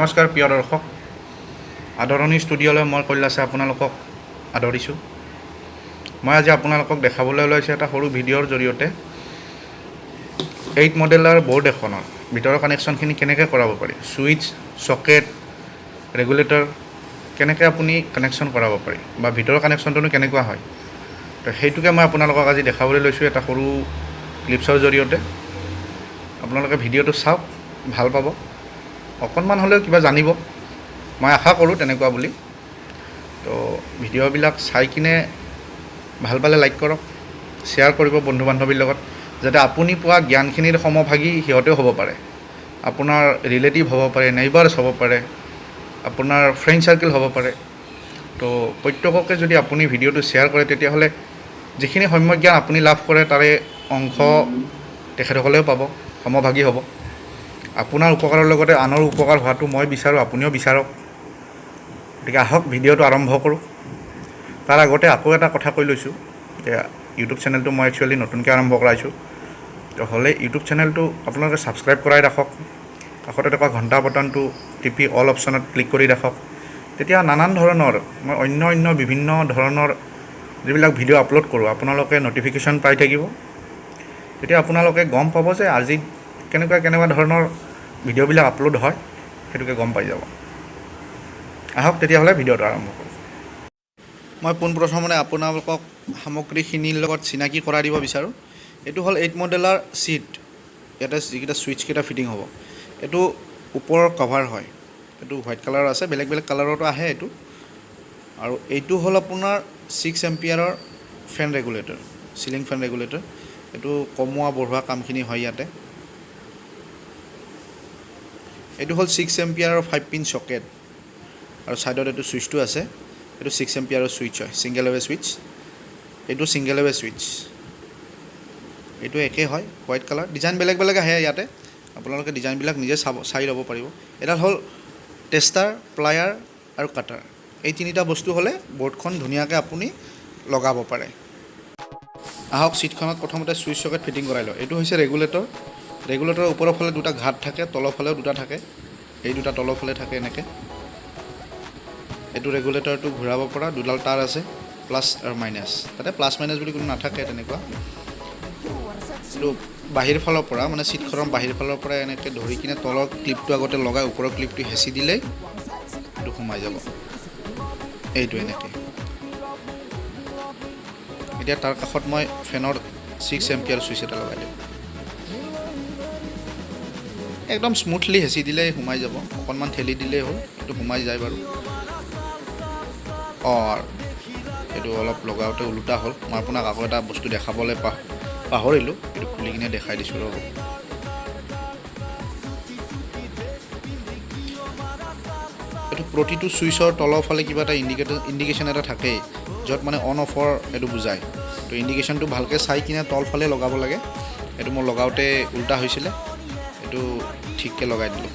নমস্কাৰ প্ৰিয় দৰ্শক, আদৰণি ষ্টুডিঅ'লৈ মই কৈলাশে আপোনালোকক আদৰিছোঁ। মই আজি আপোনালোকক দেখাবলৈ ওলাইছোঁ এটা সৰু ভিডিঅ'ৰ জৰিয়তে 8 মডেলৰ বৰ্ড এখনৰ ভিতৰৰ কানেকশ্যনখিনি কেনেকৈ কৰাব পাৰি, ছুইচ, চকেট, ৰেগুলেটৰ কেনেকৈ আপুনি কানেকশ্যন কৰাব পাৰি বা ভিতৰৰ কানেকশ্যনটোনো কেনেকুৱা হয়, তো সেইটোকে মই আপোনালোকক আজি দেখাবলৈ লৈছোঁ এটা সৰু ক্লিপছৰ জৰিয়তে। আপোনালোকে ভিডিঅ'টো চাওক, ভাল পাব, অকণমান হ'লেও কিবা জানিব, মই আশা কৰোঁ তেনেকুৱা বুলি। তো ভিডিঅ'বিলাক চাই কিনে ভাল পালে লাইক কৰক, শ্বেয়াৰ কৰিব বন্ধু বান্ধৱীৰ লগত, যাতে আপুনি পোৱা জ্ঞানখিনিৰ সমভাগী সিহঁতেও হ'ব পাৰে। আপোনাৰ ৰিলেটিভ হ'ব পাৰে, নেইবাৰ্ছ হ'ব পাৰে, আপোনাৰ ফ্ৰেণ্ড চাৰ্কেল হ'ব পাৰে। তো প্ৰত্যেককে যদি আপুনি ভিডিঅ'টো শ্বেয়াৰ কৰে, তেতিয়াহ'লে যিখিনি সম্যক জ্ঞান আপুনি লাভ কৰে তাৰে অংশ তেখেতসকলেও পাব, সমভাগী হ'ব। আপোনাৰ উপকাৰৰ লগতে আনৰ উপকাৰ হোৱাটো মই বিচাৰোঁ, আপুনিও বিচাৰক। গতিকে আহক ভিডিঅ'টো আৰম্ভ কৰোঁ। তাৰ আগতে আকৌ এটা কথা কৈ লৈছোঁ যে ইউটিউব চেনেলটো মই একচুৱেলি নতুনকৈ আৰম্ভ কৰাইছোঁ। তো হ'লে ইউটিউব চেনেলটো আপোনালোকে ছাবস্ক্ৰাইব কৰাই ৰাখক, কাষতে থকা ঘণ্টা বটনটো টিপি অল অপশ্যনত ক্লিক কৰি ৰাখক। তেতিয়া নানান ধৰণৰ মই অন্য বিভিন্ন ধৰণৰ যিবিলাক ভিডিঅ' আপলোড কৰোঁ, আপোনালোকে ন'টিফিকেশ্যন পাই থাকিব। তেতিয়া আপোনালোকে গম পাব যে আজি কেনেকুৱা ধৰণৰ ভিডিঅ'বিলাক আপলোড হয়, সেইটোকে গম পাই যাব। আহক তেতিয়াহ'লে ভিডিঅ'টো আৰম্ভ কৰোঁ। মই পোনপ্ৰথমতে আপোনালোকক সামগ্ৰীখিনিৰ লগত চিনাকি কৰাই দিব বিচাৰোঁ। এইটো হ'ল 8 মডেলৰ ছিট। ইয়াতে যিকেইটা ছুইচকেইটা ফিটিং হ'ব, এইটো ওপৰৰ কভাৰ হয়। এইটো হোৱাইট কালাৰৰ আছে, বেলেগ কালাৰতো আহে এইটো। আৰু এইটো হ'ল আপোনাৰ 6 এম্পিয়াৰৰ ফেন ৰেগুলেটৰ, চিলিং ফেন ৰেগুলেটৰ। এইটো কমোৱা বঢ়োৱা কামখিনি হয় ইয়াতে। এইটো হ'ল 6 এম্পিয়াৰৰ 5 পিন চকেট, আৰু ছাইডত এইটো ছুইচটো আছে। এইটো 6 এম্পিয়াৰৰ ছুইচ হয়, ছিংগেল ৱে ছুইচ। এইটো ছিংগেল ৱে ছুইচ, এইটো একেই হয়, হোৱাইট কালাৰ। ডিজাইন বেলেগ আহে ইয়াতে, আপোনালোকে ডিজাইনবিলাক নিজে চাই ল'ব পাৰিব। এডাল হ'ল টেষ্টাৰ, প্লায়াৰ আৰু কাটাৰ। এই তিনিটা বস্তু হ'লে বৰ্ডখন ধুনীয়াকৈ আপুনি লগাব পাৰে। আহক ছিটখনত প্ৰথমতে ছুইচ চকেট ফিটিং কৰাই লওঁ। এইটো হৈছে ৰেগুলেটৰ। ৰেগুলেটৰৰ ওপৰৰ ফালে দুটা ঘাট থাকে, তলৰ ফালেও দুটা থাকে। এই দুটা তলৰ ফালে থাকে এনেকৈ। এইটো ৰেগুলেটৰটো ঘূৰাব পৰা দুডাল তাঁৰ আছে, প্লাছ আৰু মাইনাছ। তাতে প্লাছ মাইনাছ বুলি কোনো নাথাকে তেনেকুৱা। এইটো বাহিৰ ফালৰ পৰা, মানে ছিটখনৰ বাহিৰ ফালৰ পৰা এনেকৈ ধৰি কিনে তলৰ ক্লিপটো আগতে লগাই ওপৰৰ ক্লিপটো হেঁচি দিলেই এইটো সোমাই যাব। এইটো এনেকৈ। এতিয়া তাৰ কাষত মই ফেনৰ 6 এম্পিয়াৰ ছুইচ এটা লগাই দিওঁ। একদম স্মুথলি হেঁচি দিলেই সোমাই যাব, অকণমান ঠেলি দিলেই হ'ল, এইটো সোমাই যায় বাৰু। এইটো অলপ লগাওঁতে ওলোটা হ'ল। মই আপোনাক আকৌ এটা বস্তু দেখাবলৈ পাহৰিলোঁ, এইটো খুলি কিনে দেখাই দিছোঁ ৰ'ব। এইটো প্ৰতিটো ছুইচৰ তলৰ ফালে কিবা এটা ইণ্ডিকেশ্যন এটা থাকেই, য'ত মানে অন অফৰ এইটো বুজায়। তো ইণ্ডিকেশ্যনটো ভালকৈ চাই কিনে তলফালে লগাব লাগে। এইটো মোৰ লগাওঁতে উল্টা হৈছিলে, এইটো ঠিককৈ লগাই দিলোঁ।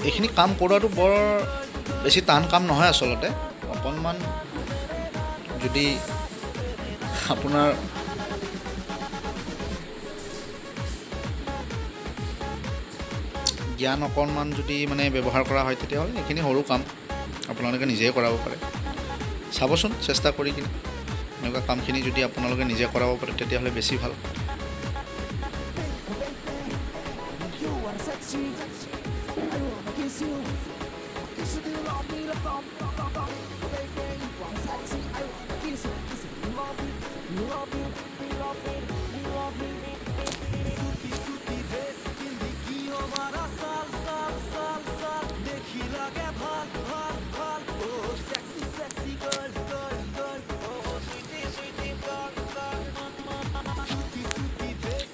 এইখিনি কাম কৰোৱাটো বৰ বেছি টান কাম নহয় আচলতে। অকণমান যদি আপোনাৰ জ্ঞান অকণমান যদি মানে ব্যৱহাৰ কৰা হয়, তেতিয়াহ'লে এইখিনি সৰু কাম আপোনালোকে নিজেই কৰাব পাৰে। চাবচোন চেষ্টা কৰি কিনে, এনেকুৱা কামখিনি যদি আপোনালোকে নিজে কৰাব পাৰে তেতিয়াহ'লে বেছি ভাল।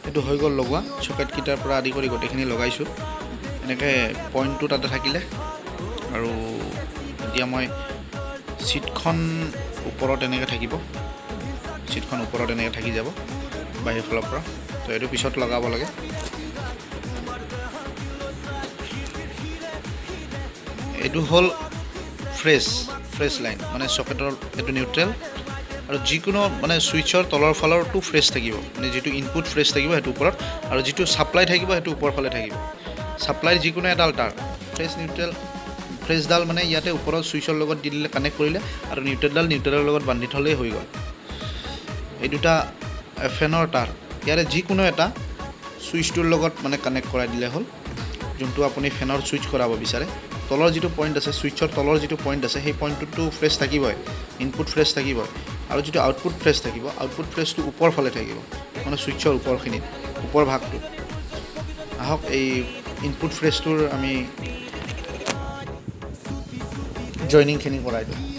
এইটো হৈ গ'ল লগোৱা। চকেটকেইটাৰ পৰা আদি কৰি গোটেইখিনি লগাইছোঁ। এনেকৈ পইণ্টটো তাতে থাকিলে, আৰু এতিয়া মই ছিটখন ওপৰত এনেকৈ থাকিব, ছিটখন ওপৰত এনেকৈ থাকি যাব বাহিৰ ফালৰ পৰা। তো এইটো পিছত লগাব লাগে। এইটো হ'ল ফ্ৰেছ লাইন মানে চকেটৰ এইটো নিউট্ৰেল আৰু যিকোনো মানে ছুইচৰ তলৰ ফালৰটো ফ্ৰেছ থাকিব মানে যিটো ইনপুট ফ্ৰেছ থাকিব সেইটো ওপৰত আৰু যিটো ছাপ্লাই থাকিব সেইটো ওপৰ ফালে থাকিব ছাপ্লাইৰ যিকোনো এডাল তাৰ ফ্ৰেছ নিউট্ৰেল ফ্ৰেছডাল মানে ইয়াতে ওপৰত ছুইচৰ লগত দি দিলে কানেক্ট কৰিলে আৰু নিউট্ৰেলডাল নিউট্ৰেলৰ লগত বান্ধি থ'লেই হৈ গ'ল এই দুটা ফেনৰ তাৰ ইয়াৰে যিকোনো এটা ছুইচটোৰ লগত মানে কানেক্ট কৰাই দিলে হ'ল যোনটো আপুনি ফেনৰ ছুইচ কৰাব বিচাৰে তলৰ যিটো পইণ্ট আছে ছুইচৰ তলৰ যিটো পইণ্ট আছে সেই পইণ্টটোতো ফ্ৰেছ থাকিবই ইনপুট ফ্ৰেছ থাকিবই আৰু যিটো আউটপুট ফ্ৰেছ থাকিব আউটপুট ফ্ৰেছটো ওপৰ ফালে থাকিব মানে ছুইচৰ ওপৰখিনিত ওপৰ ভাগটো আহক এই ইনপুট ফ্ৰেছটোৰ আমি জইনিংখিনি কৰাই দিওঁ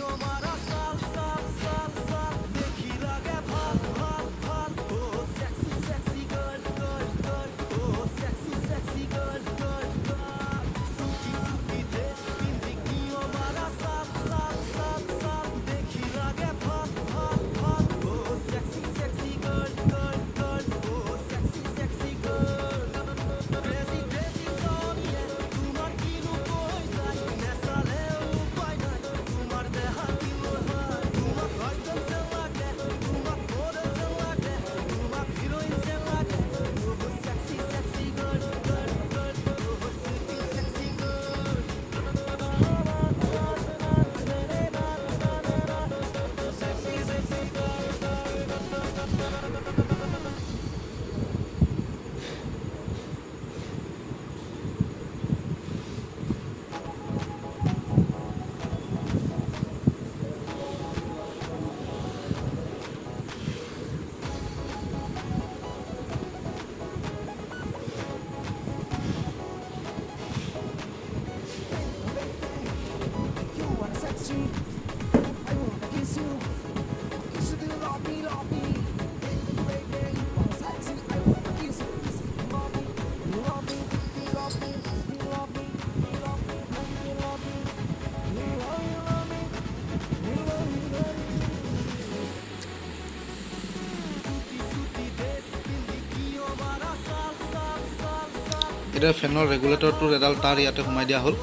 এতিয়া ফেনৰ ৰেগুলেটৰটোৰ এডাল তাৰ ইয়াতে সোমাই দিয়া হ'ল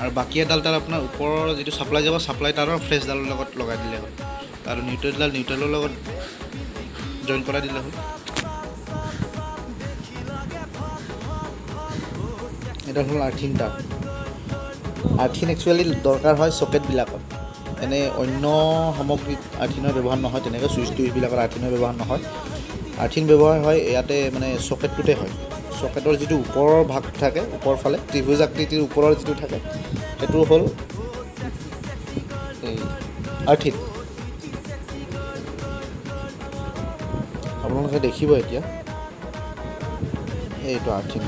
আৰু বাকী এডাল তাৰ আপোনাৰ ওপৰৰ যিটো ছাপ্লাই যাব ছাপ্লাই তাৰৰ ফ্ৰেছডালৰ লগত লগাই দিলে হ'ল আৰু নিউট্ৰেলডাল নিউট্ৰেলৰ লগত জইন কৰাই দিলে হ'ল এডাল হ'ল আৰ্থিং তাৰ আৰ্থিং একচুৱেলি দৰকাৰ হয় চকেটবিলাকত এনে অন্য সামগ্ৰীত আৰ্থিনৰ ব্যৱহাৰ নহয় তেনেকৈ চুইচ টুইচবিলাকত আৰ্থিনৰ ব্যৱহাৰ নহয় আৰ্থিন ব্যৱহাৰ হয় ইয়াতে মানে চকেটটোতে হয় চকেটৰ যিটো ওপৰৰ ভাগ থাকে ওপৰ ফালে ত্ৰিভুজ আকৃতিৰ ওপৰৰ যিটো থাকে সেইটো হ'ল এই আৰ্থিন আপোনালোকে দেখিব এতিয়া এইটো আৰ্থিন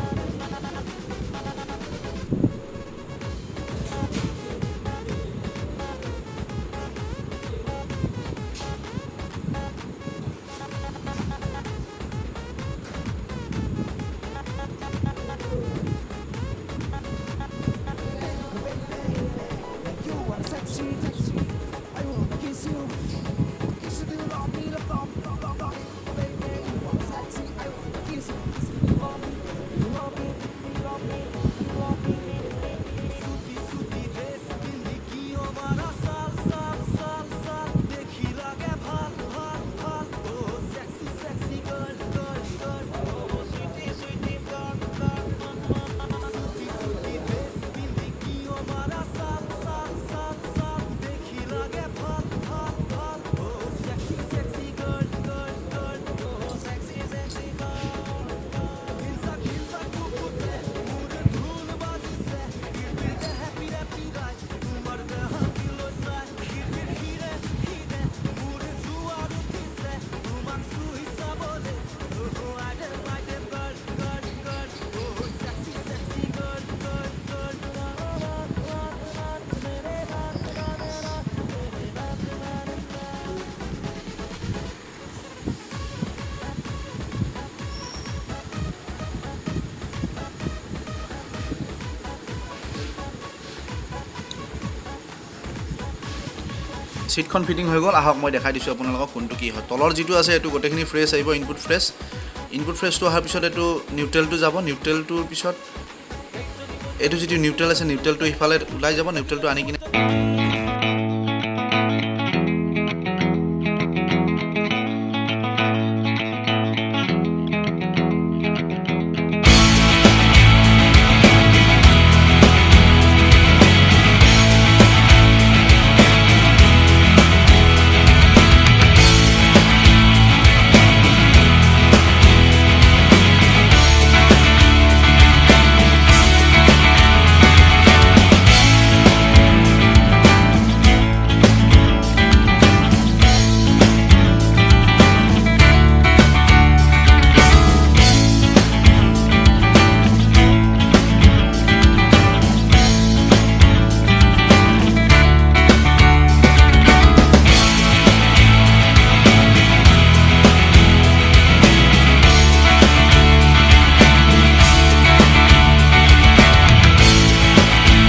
সিটখন ফিটিং হৈ গ'ল আহক মই দেখাই দিছোঁ আপোনালোকক কোনটো কি হয় তলৰ যিটো আছে এইটো গোটেইখিনি ফ্ৰেছ আহিব ইনপুট ফ্ৰেছটো অহাৰ পিছত এইটো নিউট্ৰেলটো যাব নিউট্ৰেলটোৰ পিছত এইটো যিটো নিউট্ৰেল আছে নিউট্ৰেলটো ইফালে ওলাই যাব নিউট্ৰেলটো আনি কিনে